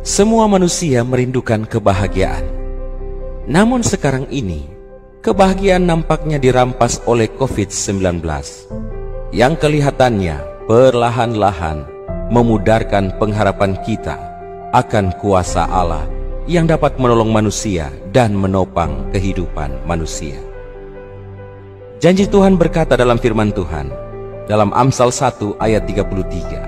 Semua manusia merindukan kebahagiaan. Namun sekarang ini, kebahagiaan nampaknya dirampas oleh COVID-19 yang kelihatannya perlahan-lahan memudarkan pengharapan kita akan kuasa Allah yang dapat menolong manusia dan menopang kehidupan manusia. Janji Tuhan berkata dalam firman Tuhan, dalam Amsal 1 ayat 33,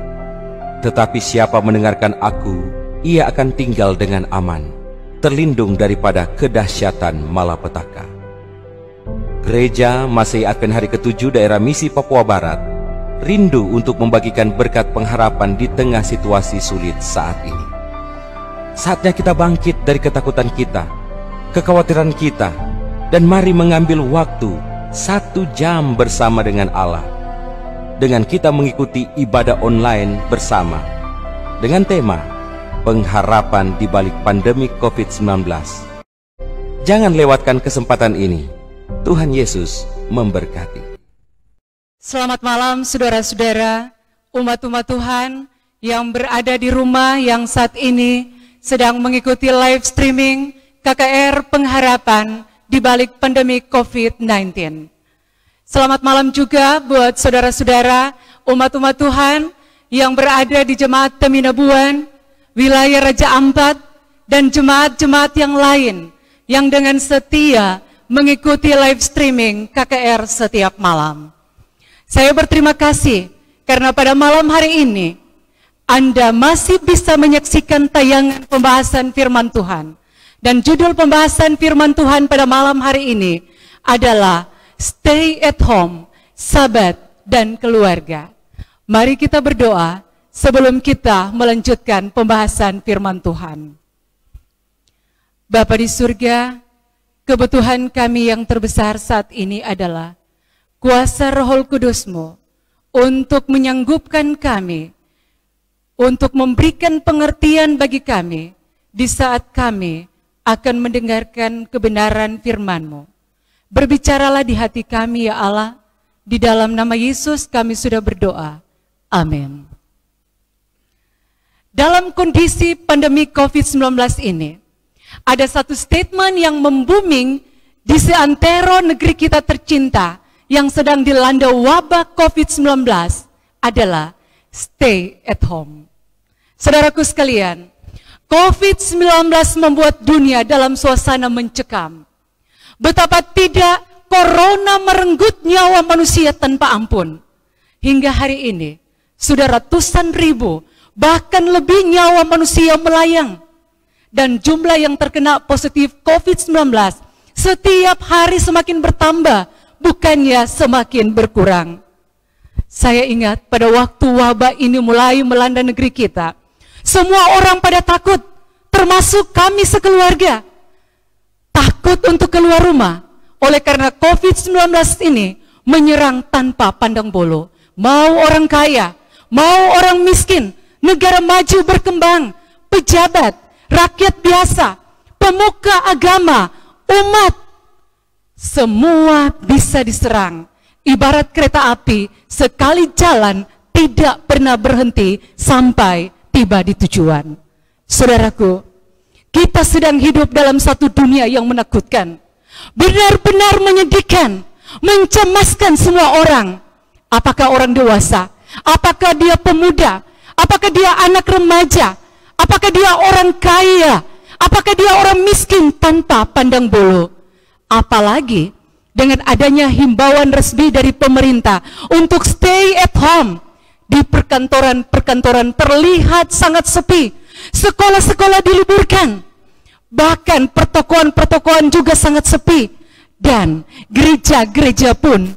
"Tetapi siapa mendengarkan aku, ia akan tinggal dengan aman, terlindung daripada kedahsyatan malapetaka." Gereja Masehi Advent Hari ke-7 daerah Misi Papua Barat rindu untuk membagikan berkat pengharapan di tengah situasi sulit saat ini. Saatnya kita bangkit dari ketakutan kita, kekhawatiran kita, dan mari mengambil waktu 1 jam bersama dengan Allah, dengan kita mengikuti ibadah online bersama dengan tema pengharapan di balik pandemi COVID-19. Jangan lewatkan kesempatan ini. Tuhan Yesus memberkati. Selamat malam saudara-saudara, umat-umat Tuhan yang berada di rumah yang saat ini sedang mengikuti live streaming KKR Pengharapan di balik pandemi COVID-19. Selamat malam juga buat saudara-saudara, umat-umat Tuhan yang berada di Jemaat Teminabuan, wilayah Raja Ampat, dan jemaat-jemaat yang lain yang dengan setia mengikuti live streaming KKR setiap malam. Saya berterima kasih karena pada malam hari ini Anda masih bisa menyaksikan tayangan pembahasan firman Tuhan. Dan judul pembahasan firman Tuhan pada malam hari ini adalah Stay at Home, Sabat dan Keluarga. Mari kita berdoa sebelum kita melanjutkan pembahasan firman Tuhan. Bapa di surga, kebutuhan kami yang terbesar saat ini adalah kuasa Roh Kudus-Mu untuk menyanggupkan kami, untuk memberikan pengertian bagi kami di saat kami akan mendengarkan kebenaran firman-Mu. Berbicaralah di hati kami ya Allah, di dalam nama Yesus kami sudah berdoa. Amin. Dalam kondisi pandemi COVID-19 ini, ada satu statement yang membuming di seantero negeri kita tercinta yang sedang dilanda wabah COVID-19 adalah stay at home. Saudaraku sekalian, COVID-19 membuat dunia dalam suasana mencekam. Betapa tidak corona merenggut nyawa manusia tanpa ampun. Hingga hari ini, sudah ratusan ribu bahkan lebih nyawa manusia melayang. Dan jumlah yang terkena positif COVID-19 setiap hari semakin bertambah, bukannya semakin berkurang. Saya ingat pada waktu wabah ini mulai melanda negeri kita, semua orang pada takut, termasuk kami sekeluarga. Takut untuk keluar rumah, oleh karena COVID-19 ini menyerang tanpa pandang bulu. Mau orang kaya, mau orang miskin, negara maju berkembang, pejabat, rakyat biasa, pemuka agama, umat, semua bisa diserang. Ibarat kereta api, sekali jalan tidak pernah berhenti sampai tiba di tujuan. Saudaraku, kita sedang hidup dalam satu dunia yang menakutkan, benar-benar menyedihkan, mencemaskan semua orang. Apakah orang dewasa? Apakah dia pemuda? Apakah dia anak remaja? Apakah dia orang kaya? Apakah dia orang miskin tanpa pandang bulu? Apalagi dengan adanya himbauan resmi dari pemerintah untuk stay at home. Di perkantoran-perkantoran terlihat sangat sepi. Sekolah-sekolah diliburkan. Bahkan pertokoan-pertokoan juga sangat sepi. Dan gereja-gereja pun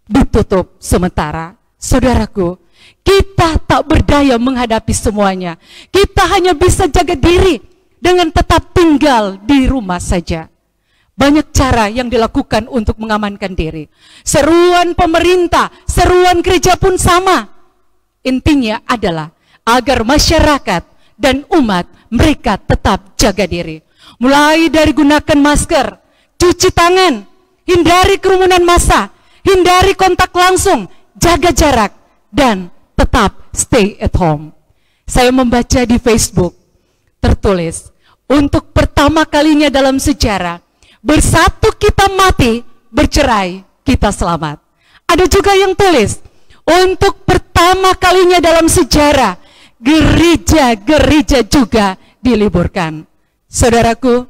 ditutup sementara. Saudaraku, kita tak berdaya menghadapi semuanya. Kita hanya bisa jaga diri dengan tetap tinggal di rumah saja. Banyak cara yang dilakukan untuk mengamankan diri. Seruan pemerintah, seruan gereja pun sama. Intinya adalah agar masyarakat dan umat mereka tetap jaga diri. Mulai dari gunakan masker, cuci tangan, hindari kerumunan massa, hindari kontak langsung, jaga jarak, dan tetap stay at home. Saya membaca di Facebook, tertulis, untuk pertama kalinya dalam sejarah, bersatu kita mati, bercerai kita selamat. Ada juga yang tulis, untuk pertama kalinya dalam sejarah, gereja-gereja juga diliburkan. Saudaraku,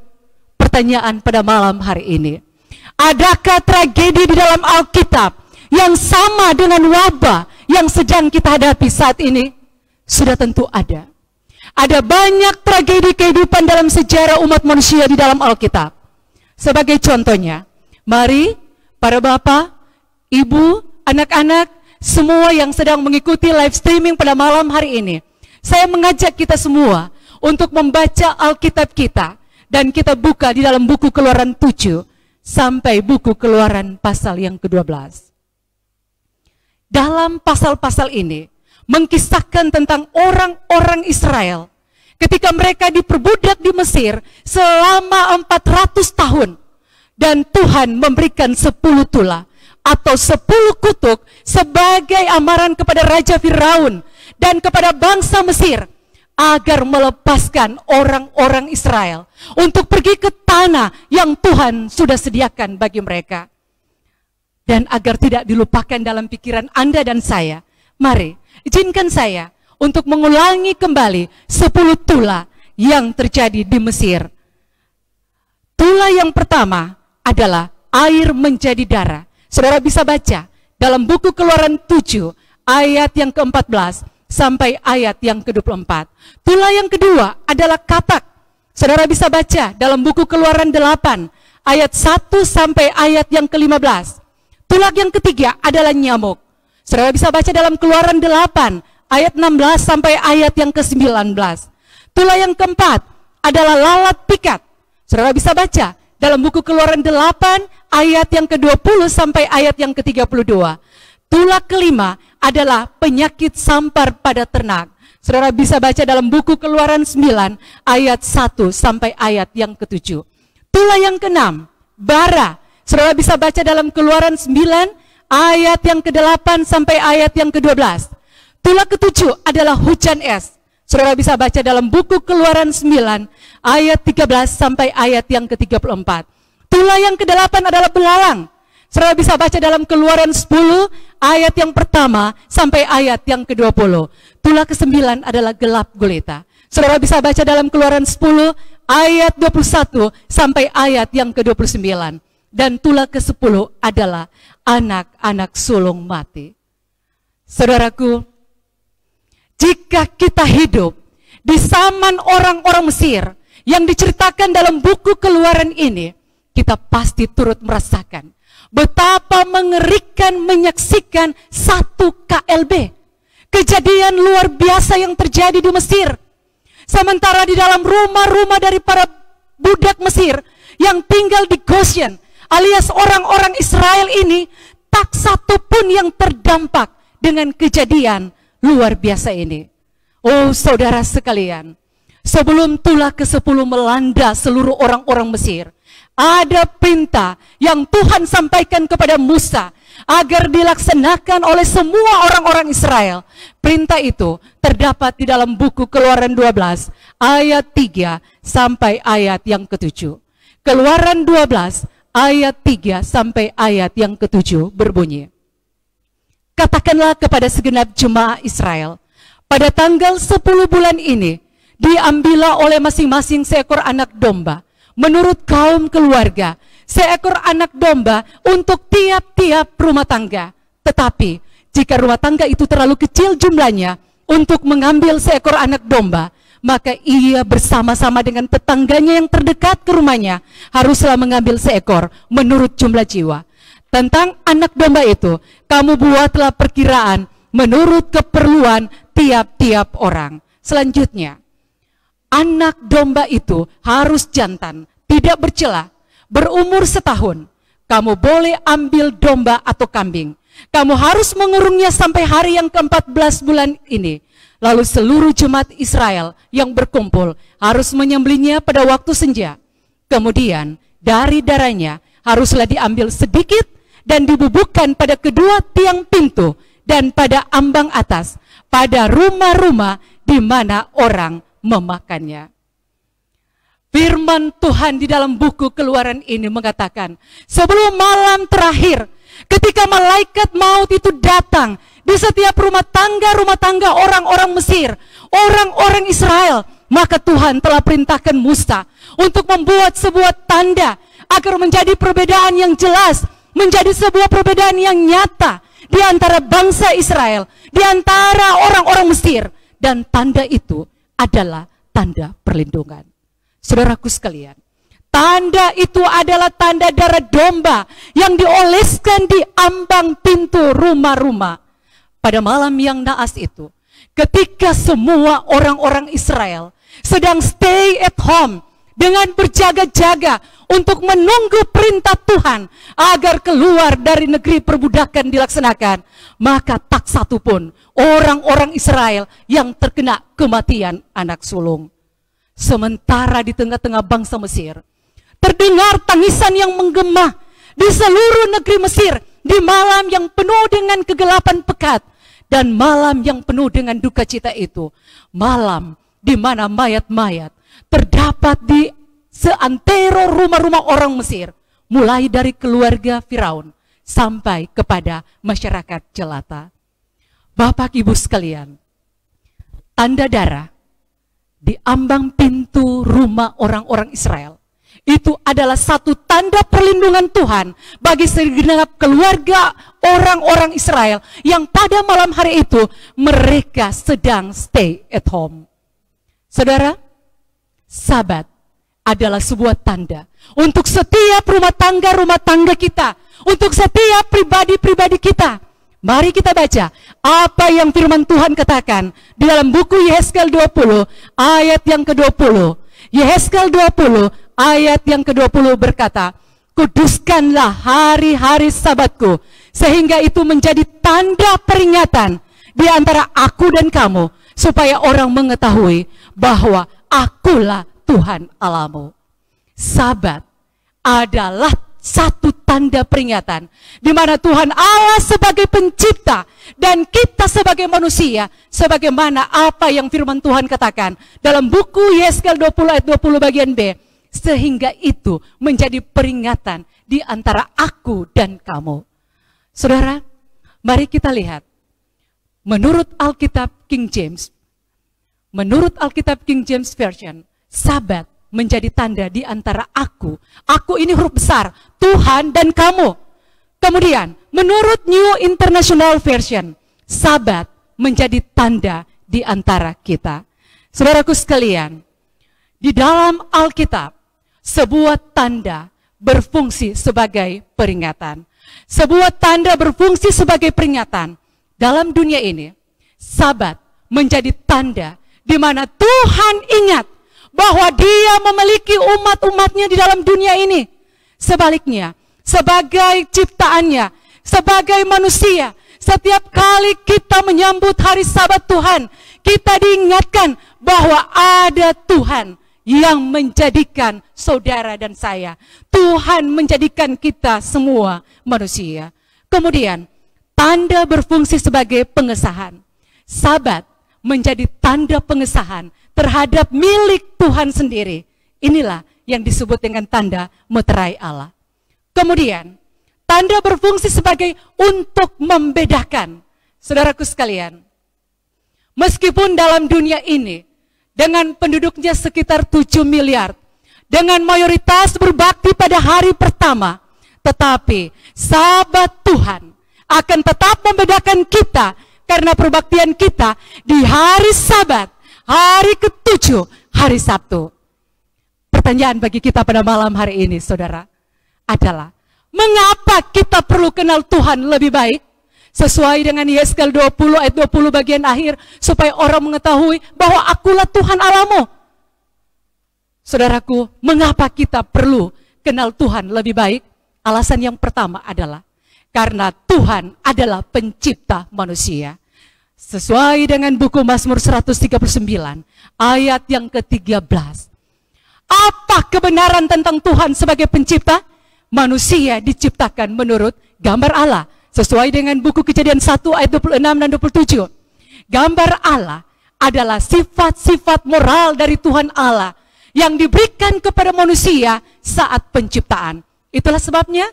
pertanyaan pada malam hari ini, adakah tragedi di dalam Alkitab yang sama dengan wabah yang sedang kita hadapi saat ini? Sudah tentu ada. Ada banyak tragedi kehidupan dalam sejarah umat manusia di dalam Alkitab. Sebagai contohnya, mari para bapak, ibu, anak-anak, semua yang sedang mengikuti live streaming pada malam hari ini, saya mengajak kita semua untuk membaca Alkitab kita, dan kita buka di dalam buku Keluaran 7 sampai buku Keluaran pasal yang ke-12. Dalam pasal-pasal ini mengkisahkan tentang orang-orang Israel ketika mereka diperbudak di Mesir selama 400 tahun, dan Tuhan memberikan 10 tulah atau 10 kutuk sebagai amaran kepada Raja Firaun dan kepada bangsa Mesir agar melepaskan orang-orang Israel untuk pergi ke tanah yang Tuhan sudah sediakan bagi mereka. Dan agar tidak dilupakan dalam pikiran Anda dan saya, mari izinkan saya untuk mengulangi kembali 10 tulah yang terjadi di Mesir. Tulah yang pertama adalah air menjadi darah. Saudara bisa baca dalam buku Keluaran 7 ayat yang ke-14 sampai ayat yang ke-24. Tulah yang kedua adalah katak. Saudara bisa baca dalam buku Keluaran 8 ayat 1 sampai ayat yang ke-15. Tulah yang ketiga adalah nyamuk. Saudara bisa baca dalam Keluaran 8 ayat 16 sampai ayat yang ke-19. Tulah yang keempat adalah lalat pikat. Saudara bisa baca dalam buku Keluaran 8 ayat yang ke-20 sampai ayat yang ke-32. Tulah kelima adalah penyakit sampar pada ternak. Saudara bisa baca dalam buku Keluaran 9 ayat 1 sampai ayat yang ke-7. Tulah yang keenam, bara. Saudara bisa baca dalam Keluaran 9 ayat yang ke-8 sampai ayat yang ke-12. Tulah ke-7 adalah hujan es. Saudara bisa baca dalam buku Keluaran 9 ayat 13 sampai ayat yang ke-34. Tulah yang ke-8 adalah belalang. Saudara bisa baca dalam Keluaran 10 ayat yang pertama sampai ayat yang ke-20. Tulah ke-9 adalah gelap gulita. Saudara bisa baca dalam Keluaran 10 ayat 21 sampai ayat yang ke-29. Dan tulah ke-10 adalah anak-anak sulung mati. Saudaraku, jika kita hidup di zaman orang-orang Mesir yang diceritakan dalam buku Keluaran ini, kita pasti turut merasakan betapa mengerikan menyaksikan satu KLB. Kejadian luar biasa yang terjadi di Mesir. Sementara di dalam rumah-rumah dari para budak Mesir yang tinggal di Goshen, alias orang-orang Israel ini, tak satu pun yang terdampak dengan kejadian luar biasa ini. Oh saudara sekalian, sebelum tulah ke-10 melanda seluruh orang-orang Mesir, ada perintah yang Tuhan sampaikan kepada Musa agar dilaksanakan oleh semua orang-orang Israel. Perintah itu terdapat di dalam buku Keluaran 12 ayat 3 sampai ayat yang ke-7. Keluaran 12 ayat 3 sampai ayat yang ke-7 berbunyi, katakanlah kepada segenap jemaah Israel, pada tanggal 10 bulan ini, diambillah oleh masing-masing seekor anak domba, menurut kaum keluarga, seekor anak domba untuk tiap-tiap rumah tangga. Tetapi, jika rumah tangga itu terlalu kecil jumlahnya untuk mengambil seekor anak domba, maka ia bersama-sama dengan tetangganya yang terdekat ke rumahnya haruslah mengambil seekor menurut jumlah jiwa. Tentang anak domba itu, kamu buatlah perkiraan menurut keperluan tiap-tiap orang. Selanjutnya, anak domba itu harus jantan, tidak bercela, berumur setahun. Kamu boleh ambil domba atau kambing. Kamu harus mengurungnya sampai hari yang ke-14 bulan ini. Lalu seluruh jemaat Israel yang berkumpul harus menyembelihnya pada waktu senja. Kemudian dari darahnya haruslah diambil sedikit dan dibubuhkan pada kedua tiang pintu dan pada ambang atas, pada rumah-rumah di mana orang memakannya. Firman Tuhan di dalam buku Keluaran ini mengatakan, sebelum malam terakhir, ketika malaikat maut itu datang di setiap rumah tangga orang-orang Mesir, orang-orang Israel, maka Tuhan telah perintahkan Musa untuk membuat sebuah tanda agar menjadi perbedaan yang jelas, menjadi sebuah perbedaan yang nyata di antara bangsa Israel, di antara orang-orang Mesir, dan tanda itu adalah tanda perlindungan. Saudaraku sekalian, tanda itu adalah tanda darah domba yang dioleskan di ambang pintu rumah-rumah. Pada malam yang naas itu, ketika semua orang-orang Israel sedang stay at home dengan berjaga-jaga untuk menunggu perintah Tuhan agar keluar dari negeri perbudakan dilaksanakan, maka tak satu pun orang-orang Israel yang terkena kematian anak sulung. Sementara di tengah-tengah bangsa Mesir, terdengar tangisan yang menggema di seluruh negeri Mesir di malam yang penuh dengan kegelapan pekat dan malam yang penuh dengan duka cita itu. Malam di mana mayat-mayat terdapat di seantero rumah-rumah orang Mesir, mulai dari keluarga Firaun sampai kepada masyarakat jelata. Bapak Ibu sekalian, tanda darah di ambang pintu rumah orang-orang Israel itu adalah satu tanda perlindungan Tuhan bagi segenap keluarga orang-orang Israel yang pada malam hari itu mereka sedang stay at home. Saudara, Sabat adalah sebuah tanda untuk setiap rumah tangga kita, untuk setiap pribadi-pribadi kita. Mari kita baca apa yang firman Tuhan katakan di dalam buku Yehezkel 20 ayat yang ke-20. Yehezkel 20 ayat yang ke-20 berkata, kuduskanlah hari-hari Sabatku, sehingga itu menjadi tanda peringatan di antara aku dan kamu, supaya orang mengetahui bahwa akulah Tuhan Allahmu. Sabat adalah satu tanda peringatan di mana Tuhan Allah sebagai pencipta dan kita sebagai manusia, sebagaimana apa yang firman Tuhan katakan dalam buku Yehezkel 20 ayat 20 bagian B, sehingga itu menjadi peringatan di antara aku dan kamu. Saudara, mari kita lihat menurut Alkitab King James, menurut Alkitab King James Version, Sabat menjadi tanda di antara aku ini huruf besar, Tuhan dan kamu. Kemudian menurut New International Version, Sabat menjadi tanda di antara kita. Saudaraku sekalian, di dalam Alkitab sebuah tanda berfungsi sebagai peringatan. Sebuah tanda berfungsi sebagai peringatan. Dalam dunia ini, Sabat menjadi tanda di mana Tuhan ingat bahwa Dia memiliki umat-umatnya di dalam dunia ini. Sebaliknya, sebagai ciptaannya, sebagai manusia, setiap kali kita menyambut hari Sabat Tuhan, kita diingatkan bahwa ada Tuhan yang menjadikan saudara dan saya. Tuhan menjadikan kita semua manusia. Kemudian, tanda berfungsi sebagai pengesahan. Sabat menjadi tanda pengesahan terhadap milik Tuhan sendiri. Inilah yang disebut dengan tanda meterai Allah. Kemudian, tanda berfungsi sebagai untuk membedakan. Saudaraku sekalian, meskipun dalam dunia ini, dengan penduduknya sekitar 7 miliar, dengan mayoritas berbakti pada hari pertama, tetapi Sabat Tuhan akan tetap membedakan kita, karena perbaktian kita di hari Sabat, hari ke-7, hari Sabtu. Pertanyaan bagi kita pada malam hari ini, saudara, adalah mengapa kita perlu kenal Tuhan lebih baik? Sesuai dengan Yehezkel 20 ayat 20 bagian akhir, supaya orang mengetahui bahwa akulah Tuhan Allahmu. Saudaraku, mengapa kita perlu kenal Tuhan lebih baik? Alasan yang pertama adalah karena Tuhan adalah pencipta manusia. Sesuai dengan buku Mazmur 139 ayat yang ke-13. Apa kebenaran tentang Tuhan sebagai pencipta? Manusia diciptakan menurut gambar Allah. Sesuai dengan buku Kejadian 1 ayat 26 dan 27. Gambar Allah adalah sifat-sifat moral dari Tuhan Allah yang diberikan kepada manusia saat penciptaan. Itulah sebabnya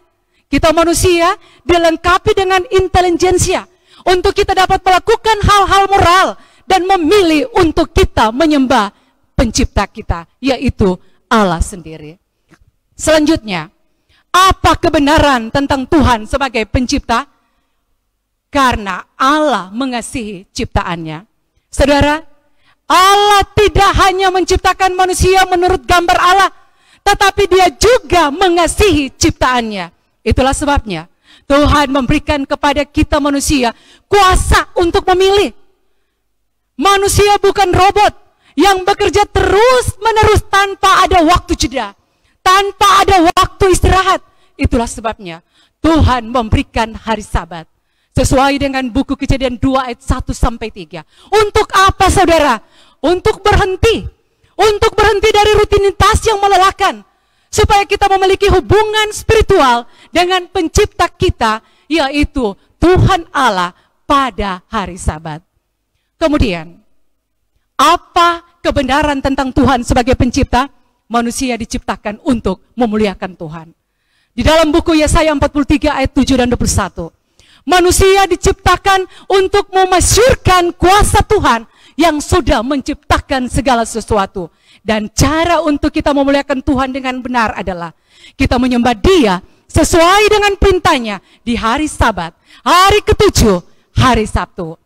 kita manusia dilengkapi dengan intelijensia untuk kita dapat melakukan hal-hal moral dan memilih untuk kita menyembah pencipta kita, yaitu Allah sendiri. Selanjutnya, apa kebenaran tentang Tuhan sebagai pencipta? Karena Allah mengasihi ciptaannya. Saudara, Allah tidak hanya menciptakan manusia menurut gambar Allah, tetapi Dia juga mengasihi ciptaannya. Itulah sebabnya Tuhan memberikan kepada kita manusia kuasa untuk memilih. Manusia bukan robot yang bekerja terus-menerus tanpa ada waktu jeda, tanpa ada waktu istirahat. Itulah sebabnya Tuhan memberikan hari Sabat. Sesuai dengan buku Kejadian 2 ayat 1-3. Untuk apa, saudara? Untuk berhenti. Untuk berhenti dari rutinitas yang melelahkan. Supaya kita memiliki hubungan spiritual dengan pencipta kita, yaitu Tuhan Allah pada hari Sabat. Kemudian, apa kebenaran tentang Tuhan sebagai pencipta? Manusia diciptakan untuk memuliakan Tuhan. Di dalam buku Yesaya 43 ayat 7 dan 21. Manusia diciptakan untuk memasyurkan kuasa Tuhan yang sudah menciptakan segala sesuatu. Dan cara untuk kita memuliakan Tuhan dengan benar adalah kita menyembah Dia sesuai dengan perintahnya di hari Sabat, hari ke-7, hari Sabtu.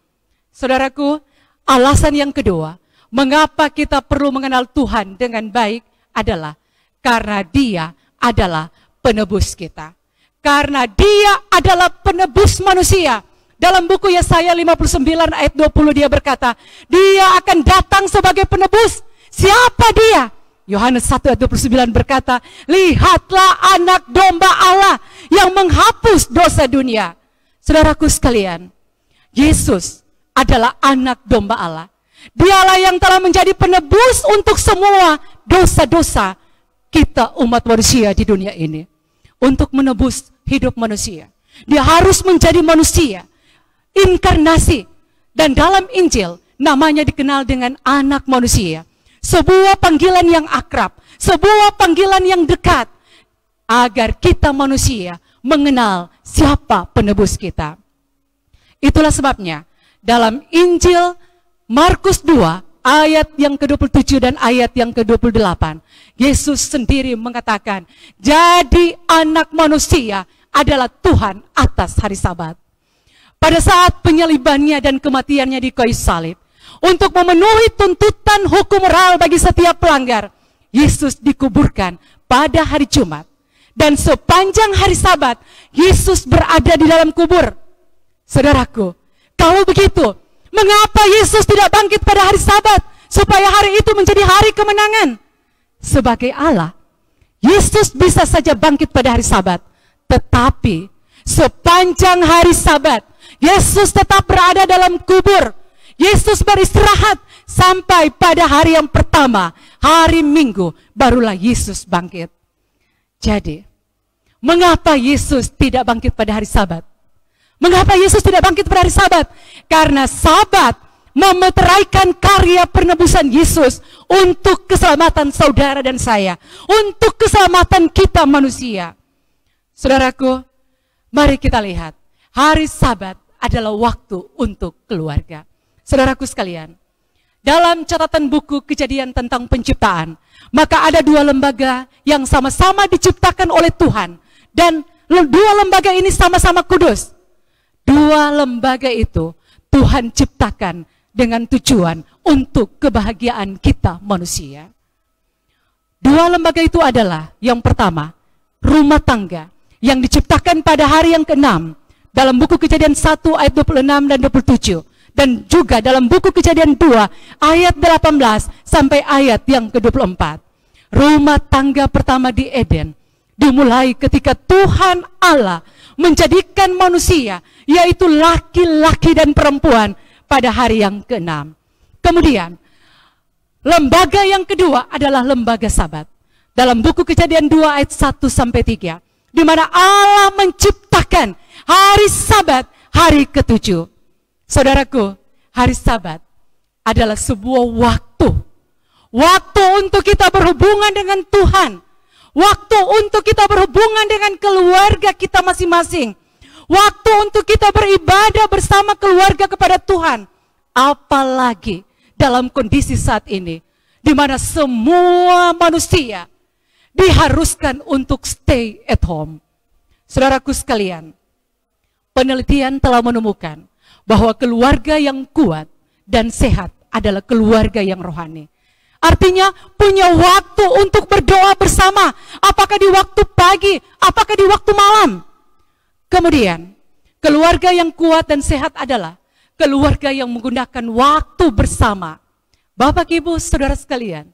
Saudaraku, alasan yang kedua, mengapa kita perlu mengenal Tuhan dengan baik adalah karena Dia adalah penebus kita. Karena Dia adalah penebus manusia. Dalam buku Yesaya 59 ayat 20 Dia berkata, Dia akan datang sebagai penebus. Siapa Dia? Yohanes 1 ayat 29 berkata, lihatlah anak domba Allah yang menghapus dosa dunia. Saudaraku sekalian, Yesus adalah anak domba Allah. Dialah yang telah menjadi penebus untuk semua dosa-dosa kita umat manusia di dunia ini. Untuk menebus hidup manusia, Dia harus menjadi manusia, inkarnasi. Dan dalam Injil namanya dikenal dengan anak manusia. Sebuah panggilan yang akrab, sebuah panggilan yang dekat, agar kita manusia mengenal siapa penebus kita. Itulah sebabnya dalam Injil Markus 2 ayat yang ke-27 dan ayat yang ke-28, Yesus sendiri mengatakan, jadi anak manusia adalah Tuhan atas hari Sabat. Pada saat penyalibannya dan kematiannya di kayu salib, untuk memenuhi tuntutan hukum moral bagi setiap pelanggar, Yesus dikuburkan pada hari Jumat. Dan sepanjang hari Sabat, Yesus berada di dalam kubur. Saudaraku, kalau begitu, mengapa Yesus tidak bangkit pada hari Sabat, supaya hari itu menjadi hari kemenangan? Sebagai Allah, Yesus bisa saja bangkit pada hari Sabat. Tetapi, sepanjang hari Sabat, Yesus tetap berada dalam kubur. Yesus beristirahat sampai pada hari yang pertama, hari Minggu, barulah Yesus bangkit. Jadi, mengapa Yesus tidak bangkit pada hari Sabat? Mengapa Yesus tidak bangkit pada hari Sabat? Karena Sabat memeteraikan karya penebusan Yesus untuk keselamatan saudara dan saya, untuk keselamatan kita manusia. Saudaraku, mari kita lihat, hari Sabat adalah waktu untuk keluarga. Saudaraku sekalian, dalam catatan buku Kejadian tentang penciptaan, maka ada dua lembaga yang sama-sama diciptakan oleh Tuhan, dan dua lembaga ini sama-sama kudus. Dua lembaga itu Tuhan ciptakan dengan tujuan untuk kebahagiaan kita manusia. Dua lembaga itu adalah, yang pertama, rumah tangga yang diciptakan pada hari yang ke-6 dalam buku Kejadian 1 ayat 26 dan 27. Dan juga dalam buku Kejadian 2 ayat 18 sampai ayat yang ke-24. Rumah tangga pertama di Eden dimulai ketika Tuhan Allah menjadikan manusia, yaitu laki-laki dan perempuan, pada hari yang ke-6. Kemudian, lembaga yang kedua adalah lembaga Sabat. Dalam buku Kejadian 2 ayat 1 sampai 3, di mana Allah menciptakan hari Sabat, hari ke-7. Saudaraku, hari Sabat adalah sebuah waktu untuk kita berhubungan dengan Tuhan, waktu untuk kita berhubungan dengan keluarga kita masing-masing, waktu untuk kita beribadah bersama keluarga kepada Tuhan. Apalagi dalam kondisi saat ini, di mana semua manusia diharuskan untuk stay at home. Saudaraku sekalian, penelitian telah menemukan bahwa keluarga yang kuat dan sehat adalah keluarga yang rohani. Artinya punya waktu untuk berdoa bersama, apakah di waktu pagi, apakah di waktu malam. Kemudian, keluarga yang kuat dan sehat adalah keluarga yang menggunakan waktu bersama. Bapak, Ibu, Saudara sekalian,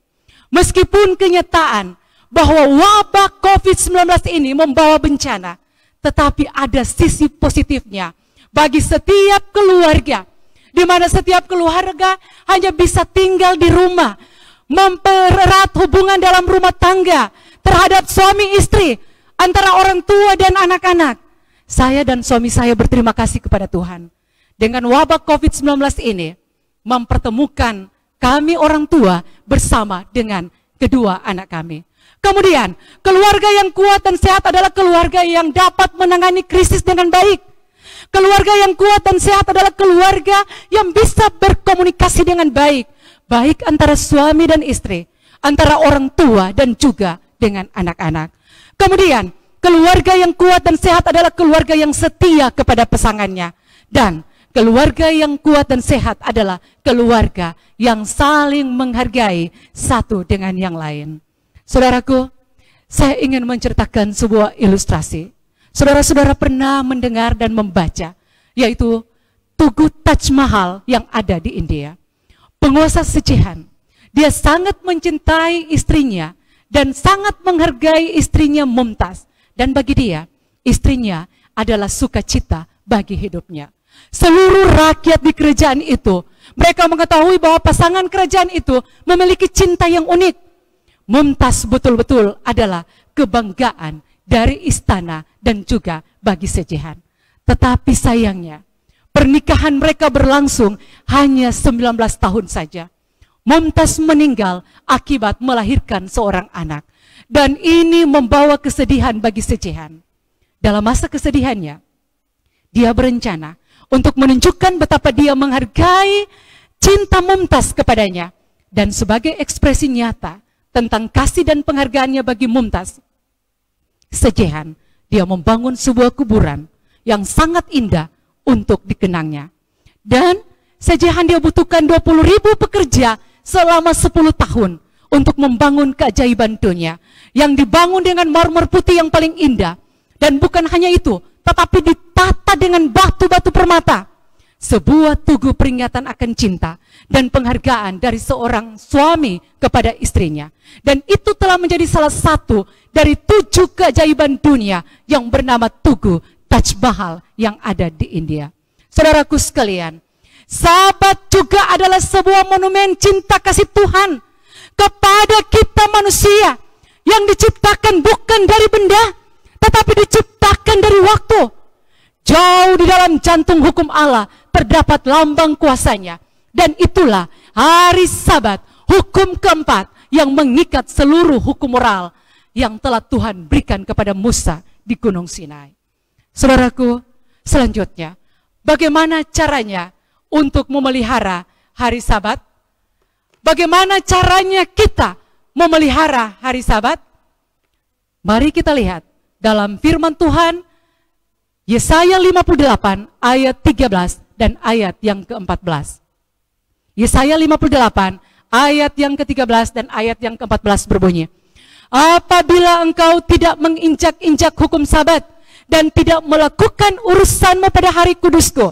meskipun kenyataan bahwa wabah COVID-19 ini membawa bencana, tetapi ada sisi positifnya bagi setiap keluarga, di mana setiap keluarga hanya bisa tinggal di rumah, mempererat hubungan dalam rumah tangga terhadap suami istri, antara orang tua dan anak-anak. Saya dan suami saya berterima kasih kepada Tuhan. Dengan wabah COVID-19 ini, mempertemukan kami orang tua bersama dengan kedua anak kami. Kemudian, keluarga yang kuat dan sehat adalah keluarga yang dapat menangani krisis dengan baik. Keluarga yang kuat dan sehat adalah keluarga yang bisa berkomunikasi dengan baik. Baik antara suami dan istri, antara orang tua dan juga dengan anak-anak. Kemudian, keluarga yang kuat dan sehat adalah keluarga yang setia kepada pasangannya. Dan keluarga yang kuat dan sehat adalah keluarga yang saling menghargai satu dengan yang lain. Saudaraku, saya ingin menceritakan sebuah ilustrasi. Saudara-saudara pernah mendengar dan membaca, yaitu Tugu Taj Mahal yang ada di India. Penguasa Sejehan, dia sangat mencintai istrinya dan sangat menghargai istrinya Mumtaz. Dan bagi dia, istrinya adalah sukacita bagi hidupnya. Seluruh rakyat di kerajaan itu, mereka mengetahui bahwa pasangan kerajaan itu memiliki cinta yang unik. Mumtaz betul-betul adalah kebanggaan dari istana dan juga bagi Sejehan. Tetapi sayangnya, pernikahan mereka berlangsung hanya 19 tahun saja. Mumtaz meninggal akibat melahirkan seorang anak. Dan ini membawa kesedihan bagi Sejehan. Dalam masa kesedihannya, dia berencana untuk menunjukkan betapa dia menghargai cinta Mumtaz kepadanya. Dan sebagai ekspresi nyata tentang kasih dan penghargaannya bagi Mumtaz, Sejehan, dia membangun sebuah kuburan yang sangat indah untuk dikenangnya. Dan Sejehan dia butuhkan 20.000 pekerja selama 10 tahun untuk membangun keajaiban dunia yang dibangun dengan marmer putih yang paling indah. Dan bukan hanya itu, tetapi ditata dengan batu-batu permata. Sebuah tugu peringatan akan cinta dan penghargaan dari seorang suami kepada istrinya. Dan itu telah menjadi salah satu dari 7 keajaiban dunia yang bernama Tugu Taj Mahal yang ada di India. Saudaraku sekalian, Sabat juga adalah sebuah monumen cinta kasih Tuhan kepada kita manusia yang diciptakan bukan dari benda, tetapi diciptakan dari waktu. Jauh di dalam jantung hukum Allah terdapat lambang kuasanya. Dan itulah hari Sabat, hukum keempat yang mengikat seluruh hukum moral yang telah Tuhan berikan kepada Musa di Gunung Sinai. Saudaraku, selanjutnya, bagaimana caranya untuk memelihara hari Sabat? Bagaimana caranya kita memelihara hari Sabat? Mari kita lihat dalam firman Tuhan, Yesaya 58 ayat 13 dan ayat yang ke-14. Yesaya 58 ayat yang ke-13 dan ayat yang ke-14 berbunyi, apabila engkau tidak menginjak-injak hukum Sabat dan tidak melakukan urusanmu pada hari kudusku,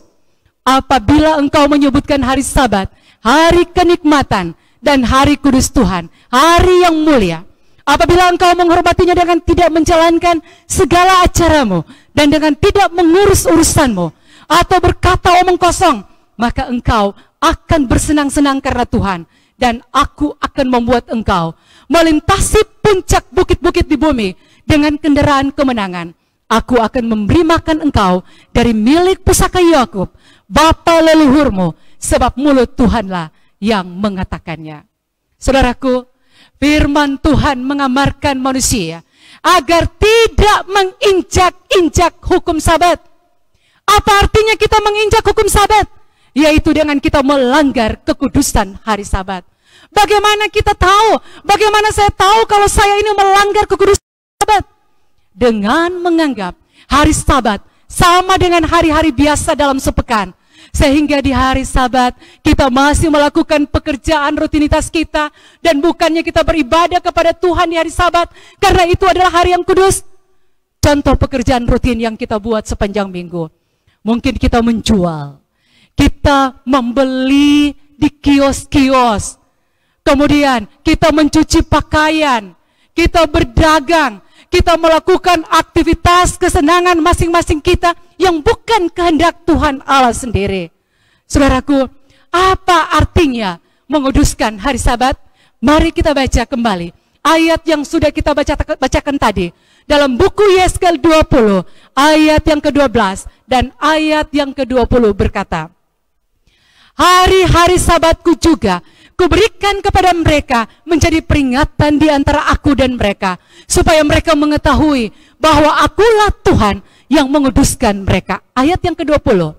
apabila engkau menyebutkan hari Sabat, hari kenikmatan dan hari kudus Tuhan, hari yang mulia, apabila engkau menghormatinya dengan tidak menjalankan segala acaramu dan dengan tidak mengurus urusanmu atau berkata omong kosong, maka engkau akan bersenang-senang karena Tuhan, dan aku akan membuat engkau melintasi puncak bukit-bukit di bumi dengan kendaraan kemenangan. Aku akan memberi makan engkau dari milik pusaka Yakub, bapa leluhurmu, sebab mulut Tuhanlah yang mengatakannya. Saudaraku, firman Tuhan mengamarkan manusia agar tidak menginjak-injak hukum Sabat. Apa artinya kita menginjak hukum Sabat? Yaitu dengan kita melanggar kekudusan hari Sabat. Bagaimana kita tahu? Bagaimana saya tahu kalau saya ini melanggar kekudusan Sabat? Dengan menganggap hari Sabat sama dengan hari-hari biasa dalam sepekan. Sehingga di hari Sabat kita masih melakukan pekerjaan rutinitas kita. Dan bukannya kita beribadah kepada Tuhan di hari Sabat. Karena itu adalah hari yang kudus. Contoh pekerjaan rutin yang kita buat sepanjang minggu. Mungkin kita menjual. Kita membeli di kios-kios. Kemudian kita mencuci pakaian. Kita berdagang. Kita melakukan aktivitas kesenangan masing-masing kita yang bukan kehendak Tuhan Allah sendiri. Saudaraku, apa artinya menguduskan hari Sabat? Mari kita baca kembali ayat yang sudah kita bacakan tadi. Dalam buku Yeskel 20, ayat yang ke-12 dan ayat yang ke-20 berkata, hari-hari Sabatku juga kuberikan kepada mereka menjadi peringatan di antara aku dan mereka, supaya mereka mengetahui bahwa akulah Tuhan yang menguduskan mereka. Ayat yang ke-20,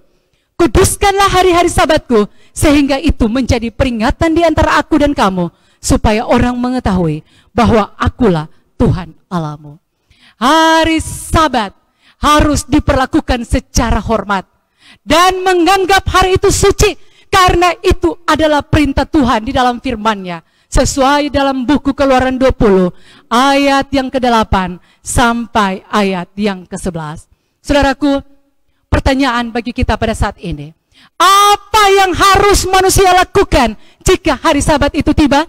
kuduskanlah hari-hari Sabatku, sehingga itu menjadi peringatan di antara aku dan kamu, supaya orang mengetahui bahwa akulah Tuhan Allahmu. Hari Sabat harus diperlakukan secara hormat, dan menganggap hari itu suci, karena itu adalah perintah Tuhan di dalam firman-Nya. Sesuai dalam buku Keluaran 20, ayat yang ke-8 sampai ayat yang ke-11. Saudaraku, pertanyaan bagi kita pada saat ini. Apa yang harus manusia lakukan jika hari Sabat itu tiba?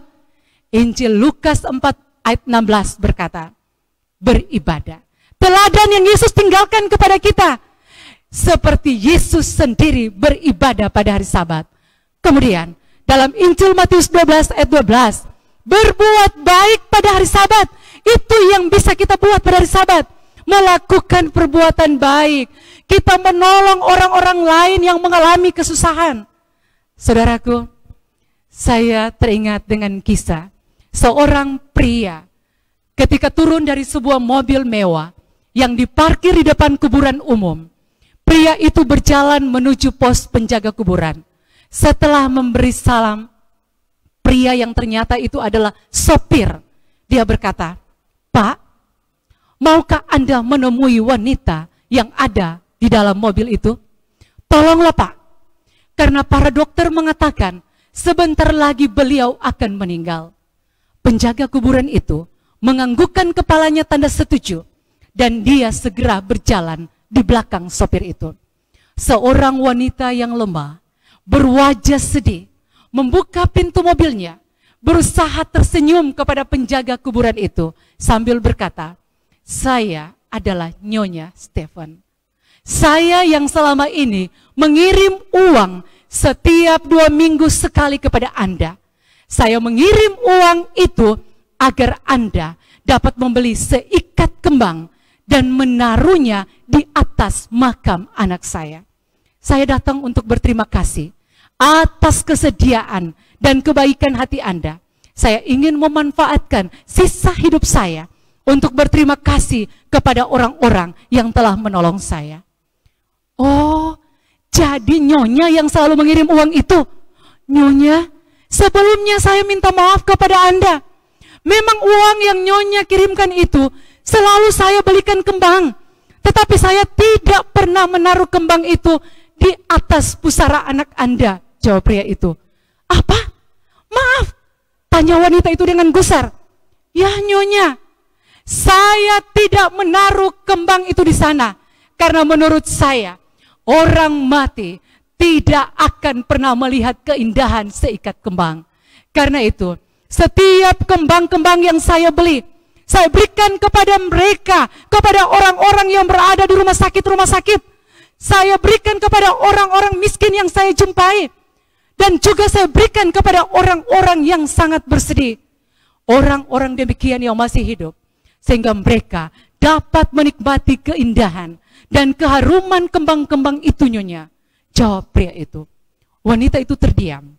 Injil Lukas 4 ayat 16 berkata, beribadah. Teladan yang Yesus tinggalkan kepada kita. Seperti Yesus sendiri beribadah pada hari Sabat. Kemudian dalam Injil Matius 12 ayat 12, berbuat baik pada hari Sabat. Itu yang bisa kita buat pada hari Sabat. Melakukan perbuatan baik. Kita menolong orang-orang lain yang mengalami kesusahan. Saudaraku, saya teringat dengan kisah seorang pria ketika turun dari sebuah mobil mewah yang diparkir di depan kuburan umum. Pria itu berjalan menuju pos penjaga kuburan. Setelah memberi salam, pria yang ternyata itu adalah sopir, dia berkata, Pak, maukah Anda menemui wanita yang ada di dalam mobil itu? Tolonglah Pak, karena para dokter mengatakan sebentar lagi beliau akan meninggal. Penjaga kuburan itu menganggukkan kepalanya tanda setuju, dan dia segera berjalan di belakang sopir itu. Seorang wanita yang lemah, berwajah sedih, membuka pintu mobilnya, berusaha tersenyum kepada penjaga kuburan itu sambil berkata, saya adalah Nyonya Stephen. Saya yang selama ini mengirim uang setiap 2 minggu sekali kepada Anda. Saya mengirim uang itu agar Anda dapat membeli seikat kembang dan menaruhnya di atas makam anak saya. Saya datang untuk berterima kasih atas kesediaan dan kebaikan hati Anda. Saya ingin memanfaatkan sisa hidup saya untuk berterima kasih kepada orang-orang yang telah menolong saya. Oh, jadi Nyonya yang selalu mengirim uang itu. Nyonya, sebelumnya saya minta maaf kepada Anda. Memang uang yang Nyonya kirimkan itu selalu saya belikan kembang. Tetapi saya tidak pernah menaruh kembang itu di atas pusara anak Anda. Jawab pria itu. Apa? Maaf, tanya wanita itu dengan gusar. Ya Nyonya, saya tidak menaruh kembang itu di sana. Karena menurut saya, orang mati tidak akan pernah melihat keindahan seikat kembang. Karena itu, setiap kembang-kembang yang saya beli, saya berikan kepada mereka, kepada orang-orang yang berada di rumah sakit. Saya berikan kepada orang-orang miskin yang saya jumpai. Dan juga saya berikan kepada orang-orang yang sangat bersedih. Orang-orang demikian yang masih hidup. Sehingga mereka dapat menikmati keindahan dan keharuman kembang-kembang itu Nyonya. Jawab pria itu. Wanita itu terdiam.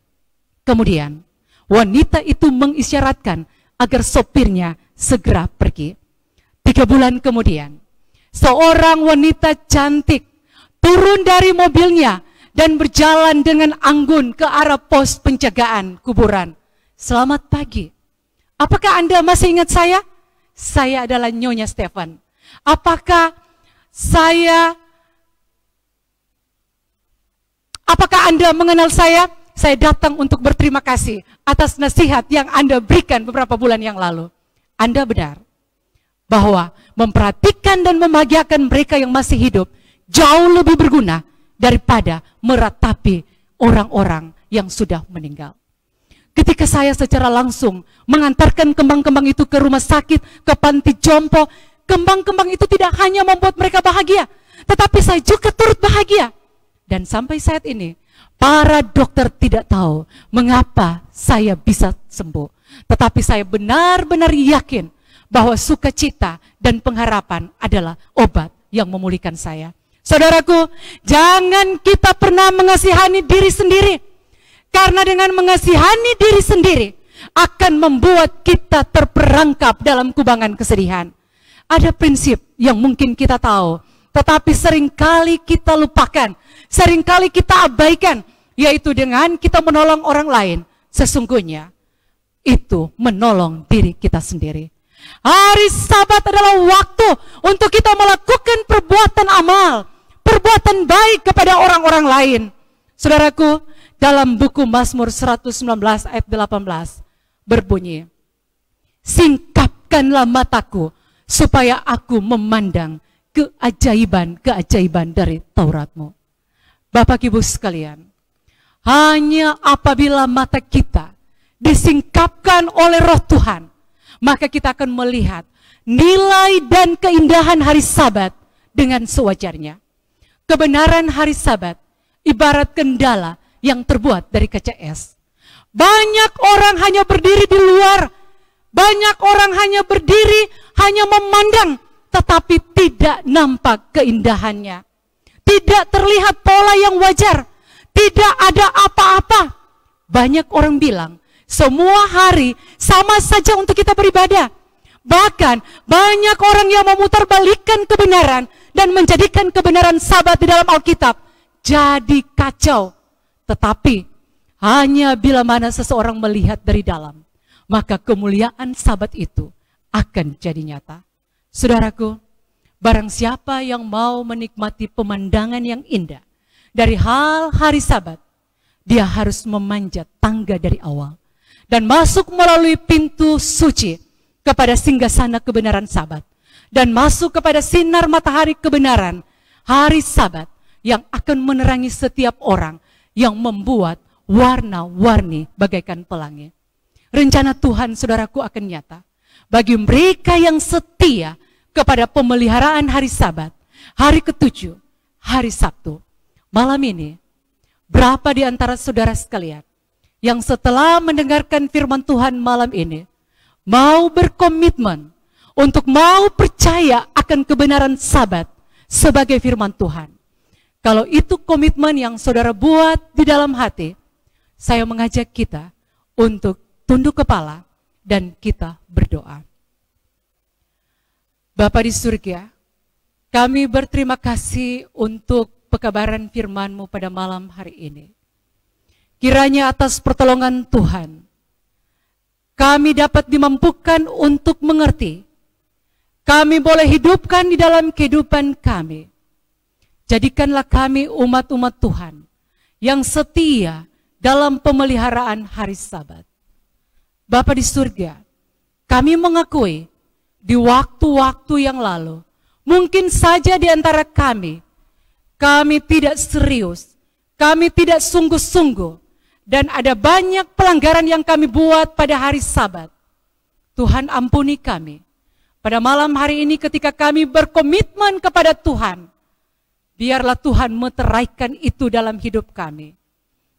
Kemudian Wanita itu mengisyaratkan agar sopirnya segera pergi. 3 bulan kemudian, seorang wanita cantik turun dari mobilnya dan berjalan dengan anggun ke arah pos penjagaan kuburan. Selamat pagi. Apakah Anda masih ingat saya? Saya adalah Nyonya Stefan. Apakah Anda mengenal saya? Saya datang untuk berterima kasih atas nasihat yang Anda berikan beberapa bulan yang lalu. Anda benar bahwa memperhatikan dan membahagiakan mereka yang masih hidup jauh lebih berguna daripada meratapi orang-orang yang sudah meninggal. Ketika saya secara langsung mengantarkan kembang-kembang itu ke rumah sakit, ke panti jompo, kembang-kembang itu tidak hanya membuat mereka bahagia, tetapi saya juga turut bahagia. Dan sampai saat ini, para dokter tidak tahu mengapa saya bisa sembuh. Tetapi saya benar-benar yakin bahwa sukacita dan pengharapan adalah obat yang memulihkan saya. Saudaraku, jangan kita pernah mengasihani diri sendiri. Karena dengan mengasihani diri sendiri akan membuat kita terperangkap dalam kubangan kesedihan. Ada prinsip yang mungkin kita tahu, tetapi seringkali kita lupakan, seringkali kita abaikan, yaitu dengan kita menolong orang lain. Sesungguhnya itu menolong diri kita sendiri. Hari Sabat adalah waktu untuk kita melakukan perbuatan amal, perbuatan baik kepada orang-orang lain. Saudaraku, dalam buku Mazmur 119 ayat 18 berbunyi, singkapkanlah mataku supaya aku memandang keajaiban-keajaiban dari Tauratmu. Bapak Ibu sekalian, hanya apabila mata kita disingkapkan oleh Roh Tuhan, maka kita akan melihat nilai dan keindahan hari Sabat dengan sewajarnya. Kebenaran hari Sabat ibarat kendala yang terbuat dari kaca es. Banyak orang hanya berdiri di luar, banyak orang hanya berdiri, hanya memandang, tetapi tidak nampak keindahannya. Tidak terlihat pola yang wajar, tidak ada apa-apa. Banyak orang bilang, semua hari sama saja untuk kita beribadah. Bahkan banyak orang yang memutarbalikkan kebenaran dan menjadikan kebenaran Sabat di dalam Alkitab jadi kacau. Tetapi hanya bila mana seseorang melihat dari dalam, maka kemuliaan Sabat itu akan jadi nyata. Saudaraku, barang siapa yang mau menikmati pemandangan yang indah dari hari Sabat, dia harus memanjat tangga dari awal dan masuk melalui pintu suci kepada singgasana kebenaran Sabat, dan masuk kepada sinar matahari kebenaran hari Sabat yang akan menerangi setiap orang, yang membuat warna-warni bagaikan pelangi. Rencana Tuhan, saudaraku, akan nyata bagi mereka yang setia kepada pemeliharaan hari Sabat, hari ke-7, hari Sabtu. Malam ini, berapa di antara saudara sekalian yang setelah mendengarkan firman Tuhan malam ini, mau berkomitmen untuk mau percaya akan kebenaran Sabat sebagai firman Tuhan? Kalau itu komitmen yang saudara buat di dalam hati, saya mengajak kita untuk tunduk kepala dan kita berdoa. Bapa di surga, kami berterima kasih untuk pekabaran firman-Mu pada malam hari ini. Kiranya atas pertolongan Tuhan, kami dapat dimampukan untuk mengerti. Kami boleh hidupkan di dalam kehidupan kami. Jadikanlah kami umat-umat Tuhan yang setia dalam pemeliharaan hari Sabat. Bapa di surga, kami mengakui di waktu-waktu yang lalu, mungkin saja di antara kami tidak serius, kami tidak sungguh-sungguh, dan ada banyak pelanggaran yang kami buat pada hari Sabat. Tuhan, ampuni kami. Pada malam hari ini ketika kami berkomitmen kepada Tuhan, biarlah Tuhan meteraikan itu dalam hidup kami.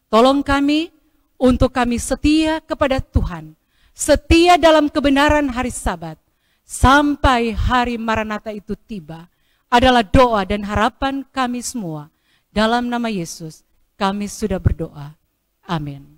Tolong kami untuk kami setia kepada Tuhan, setia dalam kebenaran hari Sabat, sampai hari Maranatha itu tiba. Adalah doa dan harapan kami semua. Dalam nama Yesus, kami sudah berdoa. Amin.